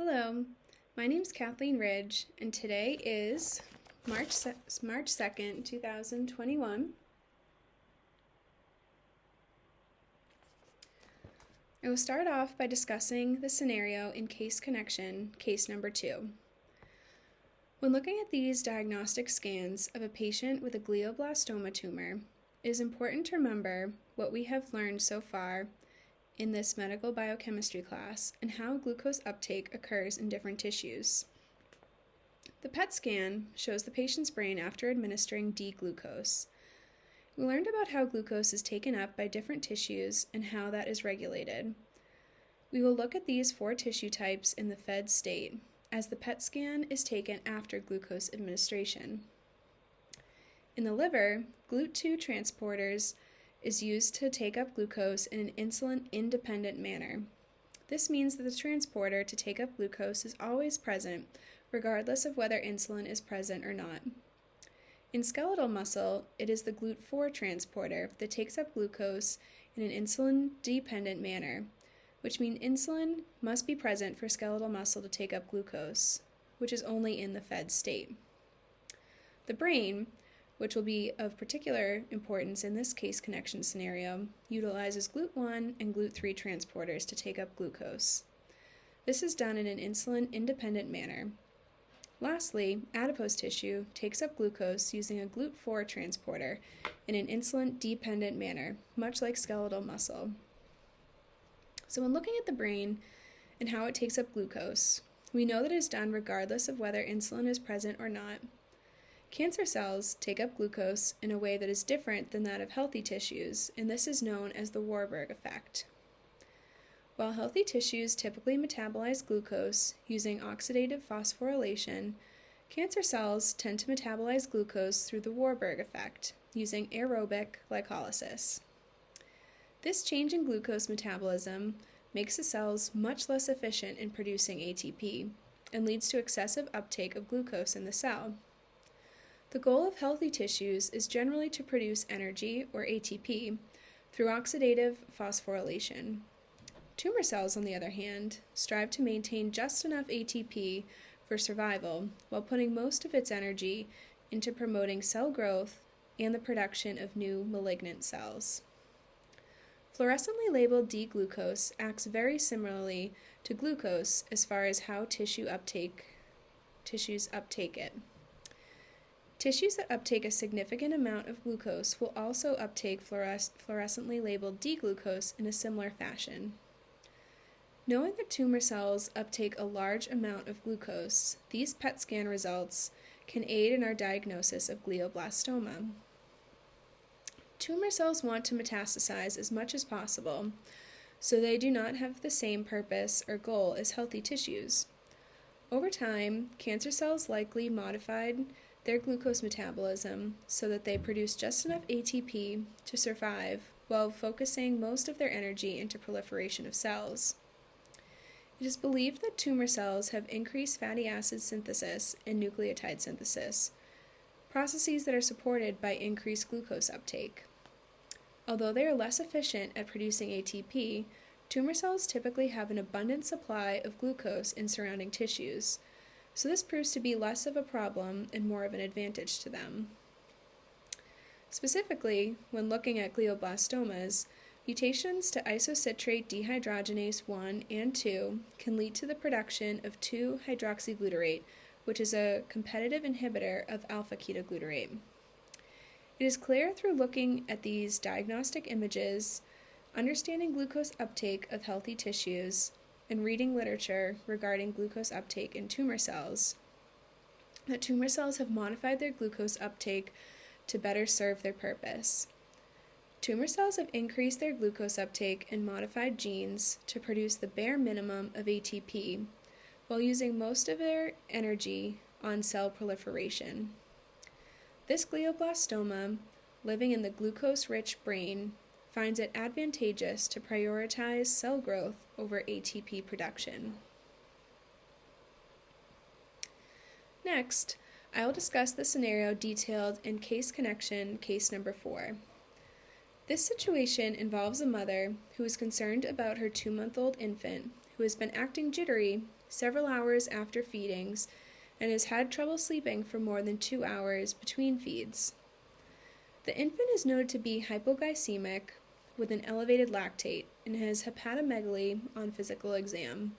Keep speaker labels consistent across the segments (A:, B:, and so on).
A: Hello, my name is Kathleen Ridge, and today is March 2nd, 2021. I will start off by discussing the scenario in case connection, case number 2. When looking at these diagnostic scans of a patient with a glioblastoma tumor, it is important to remember what we have learned so far in this medical biochemistry class and how glucose uptake occurs in different tissues. The PET scan shows the patient's brain after administering D-glucose. We learned about how glucose is taken up by different tissues and how that is regulated. We will look at these 4 tissue types in the fed state, as the PET scan is taken after glucose administration. In the liver, GLUT2 transporters is used to take up glucose in an insulin-independent manner. This means that the transporter to take up glucose is always present, regardless of whether insulin is present or not. In skeletal muscle, it is the GLUT4 transporter that takes up glucose in an insulin-dependent manner, which means insulin must be present for skeletal muscle to take up glucose, which is only in the fed state. The brain, which will be of particular importance in this case connection scenario, utilizes GLUT1 and GLUT3 transporters to take up glucose. This is done in an insulin-independent manner. Lastly, adipose tissue takes up glucose using a GLUT4 transporter in an insulin-dependent manner, much like skeletal muscle. So when looking at the brain and how it takes up glucose, we know that it is done regardless of whether insulin is present or not. Cancer cells take up glucose in a way that is different than that of healthy tissues, and this is known as the Warburg effect. While healthy tissues typically metabolize glucose using oxidative phosphorylation, cancer cells tend to metabolize glucose through the Warburg effect, using aerobic glycolysis. This change in glucose metabolism makes the cells much less efficient in producing ATP, and leads to excessive uptake of glucose in the cell. The goal of healthy tissues is generally to produce energy, or ATP, through oxidative phosphorylation. Tumor cells, on the other hand, strive to maintain just enough ATP for survival while putting most of its energy into promoting cell growth and the production of new malignant cells. Fluorescently labeled D-glucose acts very similarly to glucose as far as how tissues uptake it. Tissues that uptake a significant amount of glucose will also uptake fluorescently labeled D-glucose in a similar fashion. Knowing that tumor cells uptake a large amount of glucose, these PET scan results can aid in our diagnosis of glioblastoma. Tumor cells want to metastasize as much as possible, so they do not have the same purpose or goal as healthy tissues. Over time, cancer cells likely modified their glucose metabolism so that they produce just enough ATP to survive while focusing most of their energy into proliferation of cells. It is believed that tumor cells have increased fatty acid synthesis and nucleotide synthesis, processes that are supported by increased glucose uptake. Although they are less efficient at producing ATP, tumor cells typically have an abundant supply of glucose in surrounding tissues, so this proves to be less of a problem and more of an advantage to them. Specifically, when looking at glioblastomas, mutations to isocitrate dehydrogenase 1 and 2 can lead to the production of 2-hydroxyglutarate, which is a competitive inhibitor of alpha-ketoglutarate. It is clear through looking at these diagnostic images, understanding glucose uptake of healthy tissues, and reading literature regarding glucose uptake in tumor cells, that tumor cells have modified their glucose uptake to better serve their purpose. Tumor cells have increased their glucose uptake and modified genes to produce the bare minimum of ATP, while using most of their energy on cell proliferation. This glioblastoma, living in the glucose-rich brain, finds it advantageous to prioritize cell growth over ATP production. Next, I will discuss the scenario detailed in case connection, case number 4. This situation involves a mother who is concerned about her 2-month-old infant who has been acting jittery several hours after feedings and has had trouble sleeping for more than 2 hours between feeds. The infant is noted to be hypoglycemic with an elevated lactate and has hepatomegaly on physical exam.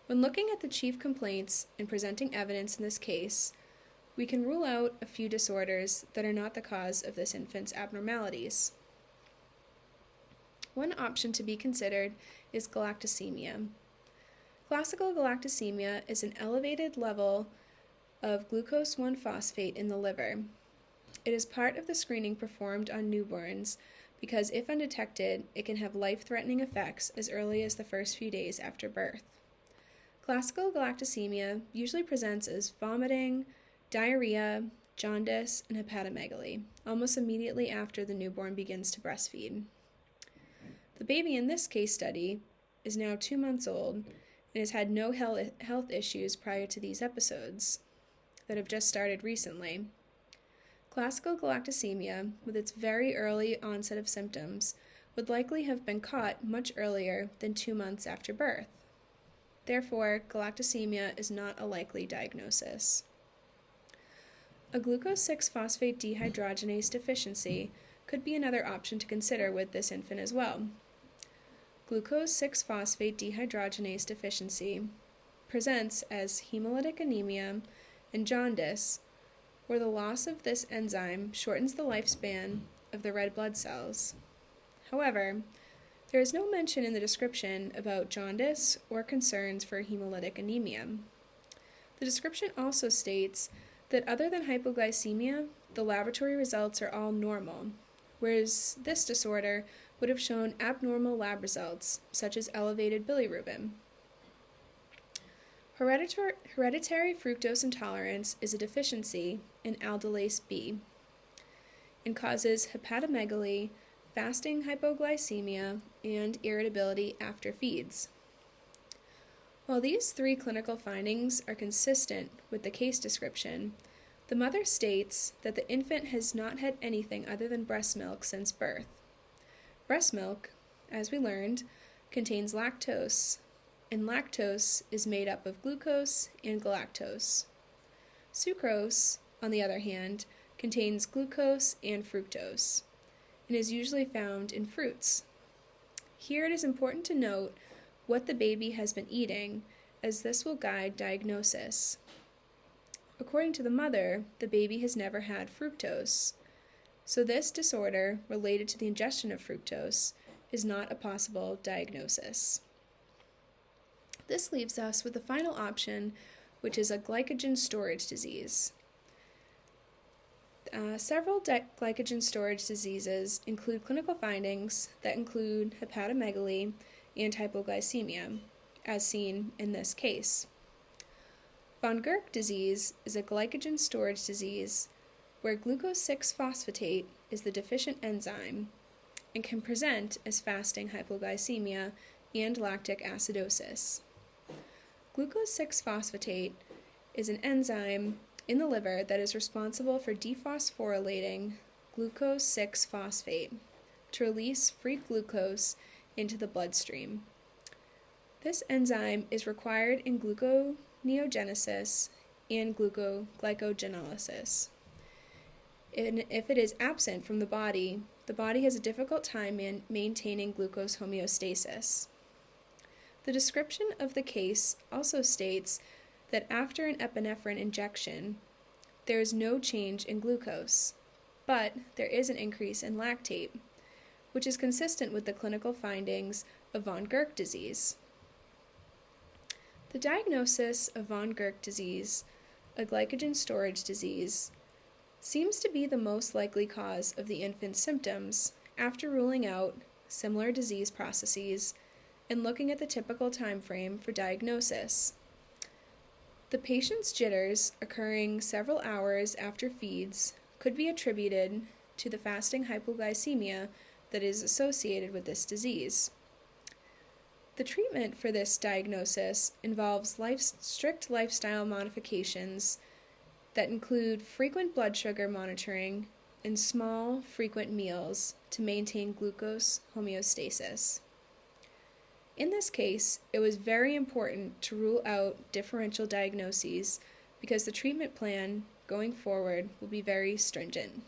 A: When looking at the chief complaints and presenting evidence in this case, we can rule out a few disorders that are not the cause of this infant's abnormalities. One option to be considered is galactosemia. Classical galactosemia is an elevated level of glucose 1-phosphate in the liver. It is part of the screening performed on newborns because if undetected, it can have life-threatening effects as early as the first few days after birth. Classical galactosemia usually presents as vomiting, diarrhea, jaundice, and hepatomegaly, almost immediately after the newborn begins to breastfeed. The baby in this case study is now 2 months old and has had no health issues prior to these episodes that have just started recently. Classical galactosemia, with its very early onset of symptoms, would likely have been caught much earlier than 2 months after birth. Therefore, galactosemia is not a likely diagnosis. A glucose 6-phosphate dehydrogenase deficiency could be another option to consider with this infant as well. Glucose 6-phosphate dehydrogenase deficiency presents as hemolytic anemia and jaundice, where the loss of this enzyme shortens the lifespan of the red blood cells. However, there is no mention in the description about jaundice or concerns for hemolytic anemia. The description also states that other than hypoglycemia, the laboratory results are all normal, whereas this disorder would have shown abnormal lab results, such as elevated bilirubin. Hereditary fructose intolerance is a deficiency in aldolase B and causes hepatomegaly, fasting hypoglycemia, and irritability after feeds. While these 3 clinical findings are consistent with the case description, the mother states that the infant has not had anything other than breast milk since birth. Breast milk, as we learned, contains lactose, and lactose is made up of glucose and galactose. Sucrose, on the other hand, contains glucose and fructose, and is usually found in fruits. Here it is important to note what the baby has been eating, as this will guide diagnosis. According to the mother, the baby has never had fructose, so this disorder related to the ingestion of fructose is not a possible diagnosis. This leaves us with the final option, which is a glycogen storage disease. Several glycogen storage diseases include clinical findings that include hepatomegaly and hypoglycemia, as seen in this case. Von Gurk disease is a glycogen storage disease where glucose 6-phosphatase is the deficient enzyme and can present as fasting hypoglycemia and lactic acidosis. Glucose 6-phosphatase is an enzyme in the liver that is responsible for dephosphorylating glucose 6-phosphate to release free glucose into the bloodstream. This enzyme is required in gluconeogenesis and glycogenolysis. And if it is absent from the body has a difficult time in maintaining glucose homeostasis. The description of the case also states that after an epinephrine injection, there is no change in glucose, but there is an increase in lactate, which is consistent with the clinical findings of von Gurk disease. The diagnosis of von Gurk disease, a glycogen storage disease, seems to be the most likely cause of the infant's symptoms after ruling out similar disease processes and looking at the typical time frame for diagnosis. The patient's jitters occurring several hours after feeds could be attributed to the fasting hypoglycemia that is associated with this disease. The treatment for this diagnosis involves strict lifestyle modifications that include frequent blood sugar monitoring and small, frequent meals to maintain glucose homeostasis. In this case, it was very important to rule out differential diagnoses because the treatment plan going forward will be very stringent.